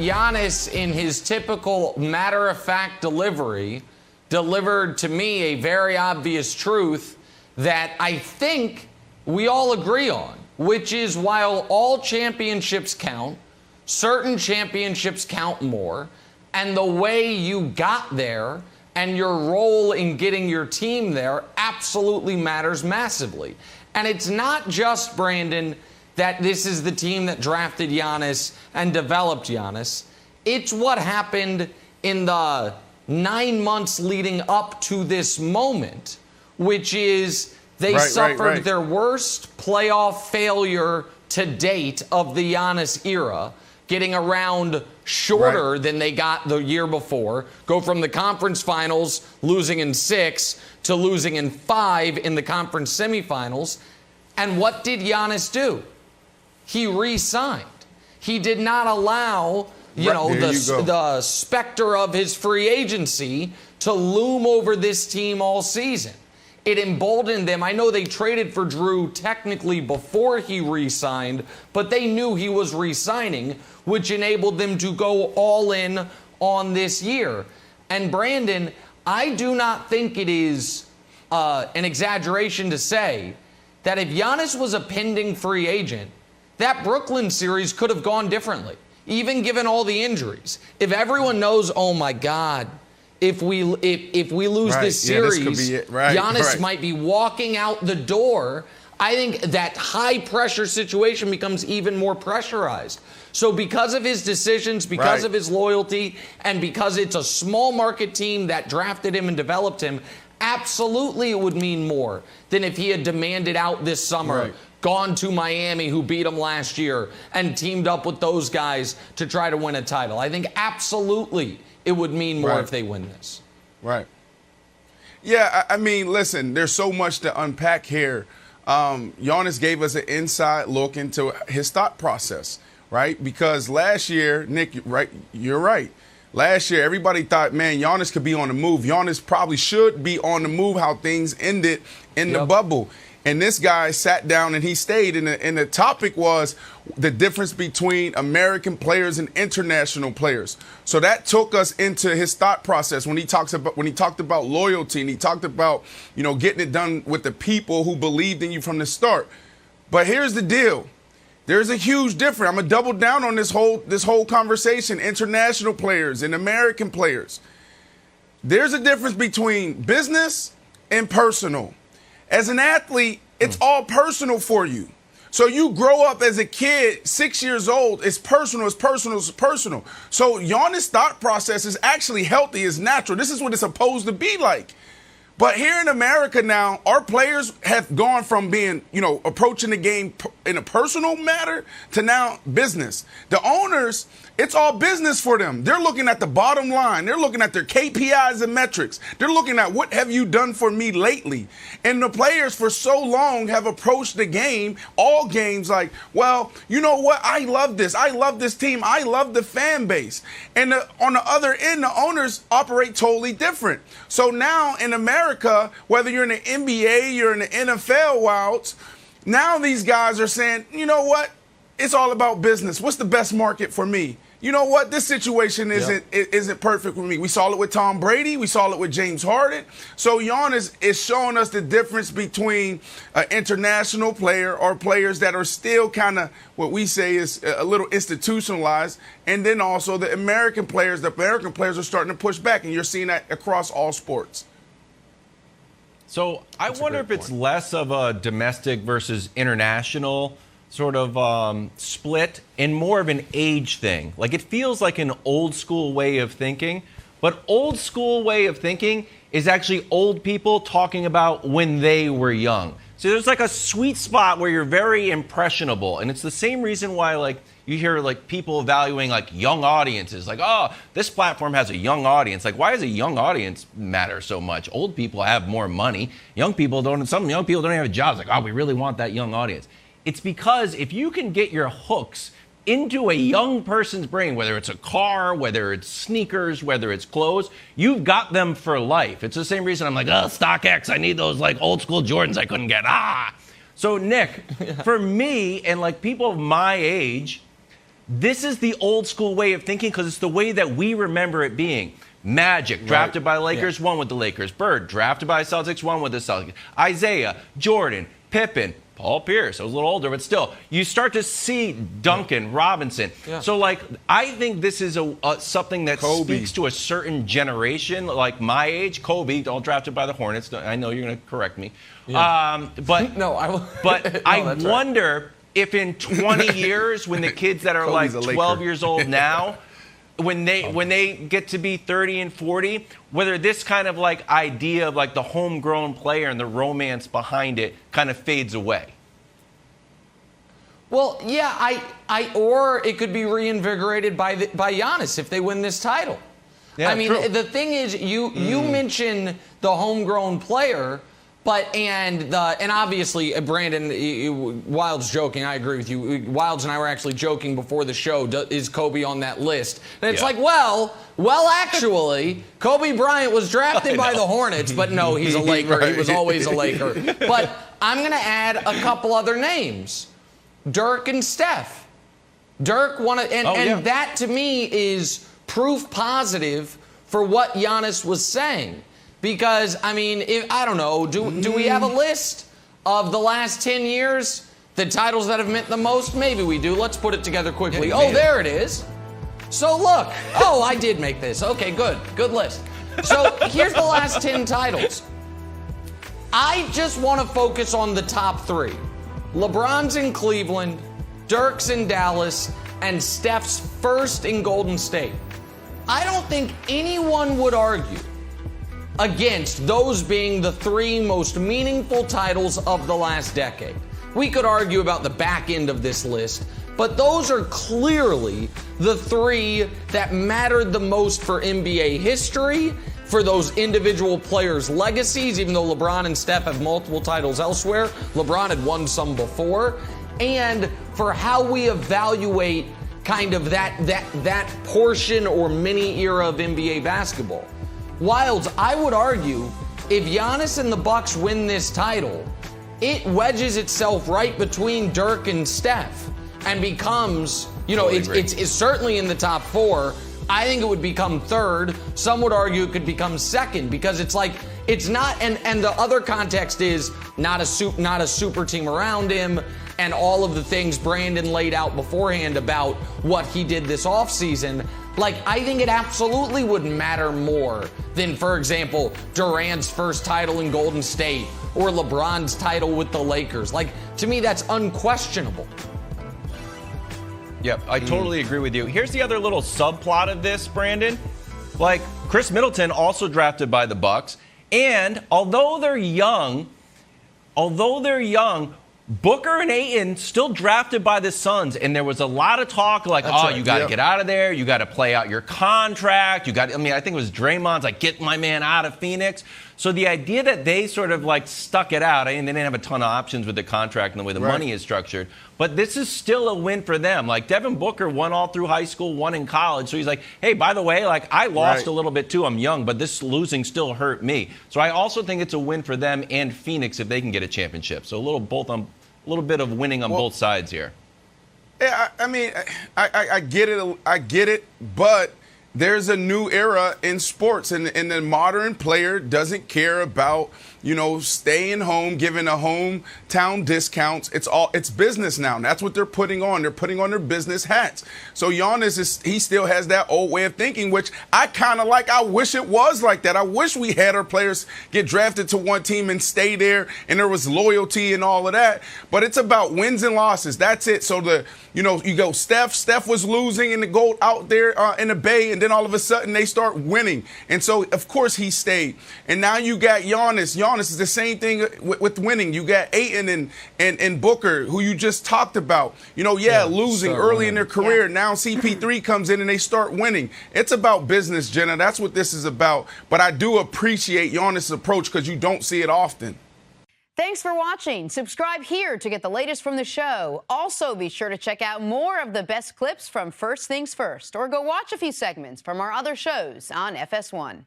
Giannis, in his typical matter-of-fact delivery, delivered to me a very obvious truth that I think we all agree on, which is while all championships count, certain championships count more, and the way you got there and your role in getting your team there absolutely matters massively. And it's not just, Brandon, that this is the team that drafted Giannis and developed Giannis. It's what happened in the 9 months leading up to this moment, which is they suffered their worst playoff failure to date of the Giannis era, getting around shorter than they got the year before, go from the conference finals losing in 6 to losing in 5 in the conference semifinals. And what did Giannis do? He re-signed. He did not allow, the specter of his free agency to loom over this team all season. It emboldened them. I know they traded for Drew technically before he re-signed, but they knew he was re-signing, which enabled them to go all in on this year. And Brandon, I do not think it is an exaggeration to say that if Giannis was a pending free agent, that Brooklyn series could have gone differently, even given all the injuries. If everyone knows, oh my God, if we lose this series, Giannis might be walking out the door. I think that high pressure situation becomes even more pressurized. So because of his decisions, because of his loyalty, and because it's a small market team that drafted him and developed him, absolutely it would mean more than if he had demanded out this summer, gone to Miami, who beat him last year, and teamed up with those guys to try to win a title. I think absolutely it would mean more if they win this. Yeah, I mean, listen, there's so much to unpack here. Giannis gave us an inside look into his thought process, right? Because last year, Nick, you're right. Last year, everybody thought, man, Giannis could be on the move. Giannis probably should be on the move, how things ended in the bubble. And this guy sat down and he stayed. And the topic was the difference between American players and international players. So that took us into his thought process when he talked about loyalty, and he talked about, getting it done with the people who believed in you from the start. But here's the deal. There's a huge difference. I'm going to double down on this whole conversation, international players and American players. There's a difference between business and personal. As an athlete, it's all personal for you. So you grow up as a kid, 6 years old, it's personal, it's personal, it's personal. So Giannis' thought process is actually healthy, it's natural. This is what it's supposed to be like. But here in America now, our players have gone from being, approaching the game in a personal matter to now business. The owners, it's all business for them. They're looking at the bottom line. They're looking at their KPIs and metrics. They're looking at what have you done for me lately? And the players for so long have approached the game, all games, like, well, you know what? I love this. I love this team. I love the fan base. And on the other end, the owners operate totally different. So now in America, whether you're in the NBA, you're in the NFL wilds, now these guys are saying, you know what? It's all about business. What's the best market for me? You know what? This situation isn't perfect for me. We saw it with Tom Brady. We saw it with James Harden. So Giannis is showing us the difference between an international player or players that are still kind of what we say is a little institutionalized, and then also the American players. The American players are starting to push back, and you're seeing that across all sports. So I wonder if it's less of a domestic versus international sort of split and more of an age thing. Like, it feels like an old school way of thinking, but old school way of thinking is actually old people talking about when they were young. So there's like a sweet spot where you're very impressionable, and it's the same reason why, like, you hear like people valuing like young audiences, like, oh, this platform has a young audience. Like, why does a young audience matter so much? Old people have more money. Young people don't. Some young people don't have jobs. Like, oh, we really want that young audience. It's because if you can get your hooks into a young person's brain, whether it's a car, whether it's sneakers, whether it's clothes, you've got them for life. It's the same reason I'm like, oh, StockX, I need those like old school Jordans I couldn't get. So Nick, for me and like people of my age, this is the old school way of thinking because it's the way that we remember it being. Magic, drafted by the Lakers, won with the Lakers. Bird, drafted by the Celtics, won with the Celtics. Isaiah, Jordan, Pippen, Paul Pierce. I was a little older, but still, you start to see Duncan, Robinson. Yeah. So, like, I think this is something that speaks to a certain generation, like my age. Kobe, all drafted by the Hornets. I know you're going to correct me. Yeah. But no, I wonder if in 20 years, when the kids that are like 12 years old now, when they get to be 30 and 40, whether this kind of like idea of like the homegrown player and the romance behind it kind of fades away. Well, yeah, or it could be reinvigorated by Giannis if they win this title. Yeah, I mean, true. The thing is, you mention the homegrown player. And obviously, Brandon, Wild's joking. I agree with you. Wilds and I were actually joking before the show. Is Kobe on that list? And it's like, well, actually, Kobe Bryant was drafted by the Hornets, but no, he's a Laker. Right. He was always a Laker. But I'm going to add a couple other names: Dirk and Steph. Dirk won it, and that to me is proof positive for what Giannis was saying. Because, I mean, I don't know, do we have a list of the last 10 years, the titles that have meant the most? Maybe we do. Let's put it together quickly. Yeah, there it is. So, look. Oh, I did make this. Okay, good. Good list. So, here's the last 10 titles. I just want to focus on the top three. LeBron's in Cleveland, Dirk's in Dallas, and Steph's first in Golden State. I don't think anyone would argue against those being the three most meaningful titles of the last decade. We could argue about the back end of this list, but those are clearly the three that mattered the most for NBA history, for those individual players' legacies, even though LeBron and Steph have multiple titles elsewhere. LeBron had won some before, and for how we evaluate kind of that portion or mini era of NBA basketball. Wilds, I would argue, if Giannis and the Bucks win this title, it wedges itself right between Dirk and Steph and becomes, it's certainly in the top four. I think it would become third. Some would argue it could become second because it's like, it's not, and the other context is not a super team around him and all of the things Brandon laid out beforehand about what he did this offseason. Like, I think it absolutely would matter more than, for example, Durant's first title in Golden State or LeBron's title with the Lakers. Like, to me, that's unquestionable. Yep, I totally agree with you. Here's the other little subplot of this, Brandon. Like, Chris Middleton also drafted by the Bucks, and although they're young, Booker and Ayton still drafted by the Suns, and there was a lot of talk like, you got to get out of there. You got to play out your contract. I think it was Draymond's like, get my man out of Phoenix. So the idea that they sort of like stuck it out, I mean, they didn't have a ton of options with the contract and the way the money is structured, but this is still a win for them. Like, Devin Booker won all through high school, won in college. So he's like, hey, by the way, like, I lost a little bit too. I'm young, but this losing still hurt me. So I also think it's a win for them and Phoenix if they can get a championship. So a little bit of winning on both sides here. Yeah, I mean, I get it, but there's a new era in sports, and the modern player doesn't care about, staying home, giving a hometown discounts. It's business now. And that's what they're putting on. They're putting on their business hats. So Giannis he still has that old way of thinking, which I kind of like. I wish it was like that. I wish we had our players get drafted to one team and stay there, and there was loyalty and all of that. But it's about wins and losses. That's it. So you go Steph was losing in the gold out there in the Bay, and then all of a sudden they start winning. And so, of course, he stayed. And now you got Giannis. Giannis is the same thing with winning. You got Ayton and Booker, who you just talked about. Losing early in their career. Yeah. Now CP3 comes in and they start winning. It's about business, Jenna. That's what this is about. But I do appreciate Giannis' approach because you don't see it often. Thanks for watching. Subscribe here to get the latest from the show. Also, be sure to check out more of the best clips from First Things First, or go watch a few segments from our other shows on FS1.